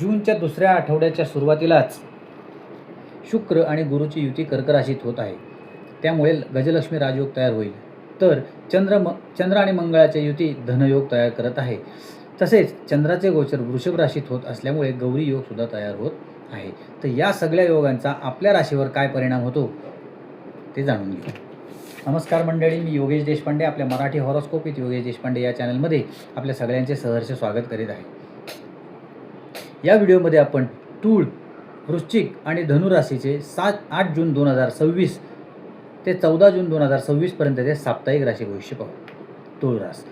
जूनच्या दुसऱ्या आठवड्याच्या सुरुवातीलाच शुक्र आणि गुरुची युती कर्क राशीत होत आहे. त्यामुळे गजलक्ष्मी राजयोग तयार होईल. तर चंद्र आणि मंगळाची युती धनयोग तयार करत आहे. तसेच चंद्राचे गोचर वृषभ राशीत होत असल्यामुळे गौरी योग सुद्धा तयार होत आहे. तर या सगळ्या योगांचा आपल्या राशीवर काय परिणाम होतो ते जाणून घेऊ. नमस्कार मंडळी, मी योगेश देशपांडे आपल्या मराठी हॉरोस्कोप विथ योगेश देशपांडे या चॅनलमध्ये आपल्या सगळ्यांचे सहर्ष स्वागत करीत आहे. या व्हिडिओमध्ये आपण तूळ, वृश्चिक आणि धनु राशीचे 8 जून 2026 ते 14 जून 2026 पर्यंतचे साप्ताहिक राशी भविष्य पाहू. तूळ रास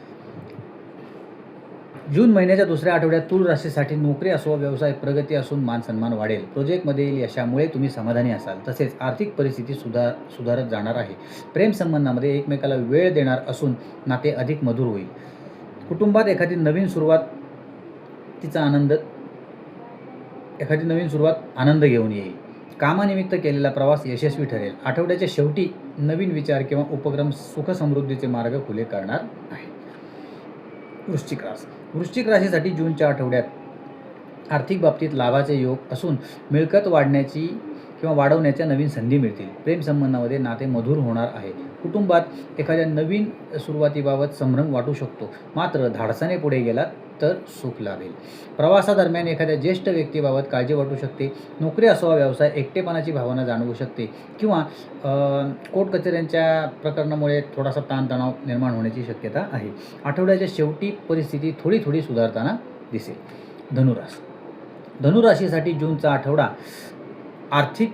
जून महिन्याच्या दुसऱ्या आठवड्यात तूळ राशीसाठी नोकरी असो, व्यवसाय प्रगती असून मान सन्मान वाढेल. प्रोजेक्टमध्ये यशामुळे तुम्ही समाधानी असाल. तसेच आर्थिक परिस्थिती सुधारत जाणार आहे. प्रेम संबंधामध्ये एकमेकाला वेळ देणार असून नाते अधिक मधुर होईल. कुटुंबात एखादी नवीन सुरुवात आनंद घेऊन येईल. कामानिमित्त केलेला प्रवास यशस्वी ठरेल. आठवड्याच्या शेवटी नवीन विचार किंवा उपक्रम सुख समृद्धीचे मार्ग खुले करणार आहे. वृश्चिक राशीसाठी जूनच्या आठवड्यात आर्थिक बाबतीत लाभाचे योग असून मिळकत वाढण्याची किंवा वाढवण्याच्या नवीन संधी मिळतील. प्रेम संबंधामध्ये नाते मधुर होणार आहे. कुटुंबात एखाद्या नवीन सुरुवातीबाबत संभ्रम वाटू शकतो, मात्र धाडसाने पुढे गेलात तर सुख लाभेल. प्रवासादरम्यान एखाद्या ज्येष्ठ व्यक्तीबाबत काळजी वाटू शकते. नोकरी असो व्यवसाय एकटेपणाची भावना जाणवू शकते किंवा कोर्ट कचेऱ्यांच्या प्रकरणामुळे थोडासा ताणतणाव निर्माण होण्याची शक्यता आहे. आठवड्याच्या शेवटी परिस्थिती थोडी सुधारताना दिसेल. धनुराशीसाठी जूनचा आठवडा आर्थिक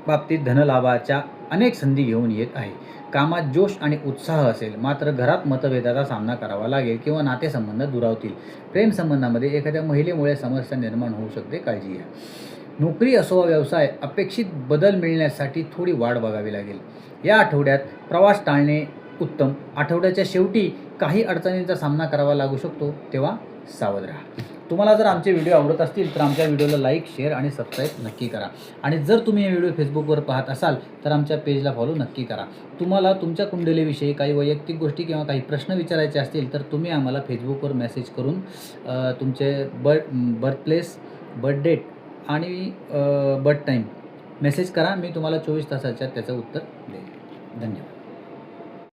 बाबतीत धनलाभाच्या अनेक संधी घेऊन येत आहे. कामात जोश आणि उत्साह असेल, मात्र घरात मतभेदाचा सामना करावा लागेल किंवा नातेसंबंध दुरावतील. प्रेम संबंधामध्ये एखाद्या महिलेमुळे समस्या निर्माण होऊ शकते, काळजी घ्या. नोकरी असो व्यवसाय अपेक्षित बदल मिळण्यासाठी थोडी वाट बघावी लागेल. या आठवड्यात प्रवास टाळणे उत्तम. आठवड्याच्या शेवटी काही अडचणींचा सामना करावा लागू शकतो, तेव्हा सावध राहा. तुम्हाला जर आमचे व्हिडिओ आवडत असतील तर आमच्या व्हिडिओला लाईक, शेअर आणि सबस्क्राईब नक्की करा. आणि जर तुम्ही हे व्हिडिओ फेसबुकवर पाहत असाल तर आमच्या पेजला फॉलो नक्की करा. तुम्हाला तुमच्या कुंडलीविषयी काही वैयक्तिक गोष्टी किंवा काही प्रश्न विचारायचे असतील तर तुम्ही आम्हाला फेसबुकवर मेसेज करून तुमचे बर्थ प्लेस, बर्थ डेट आणि बर्थ टाईम मेसेज करा. मी तुम्हाला 24 तासाच्या त्याचं उत्तर देईन. धन्यवाद.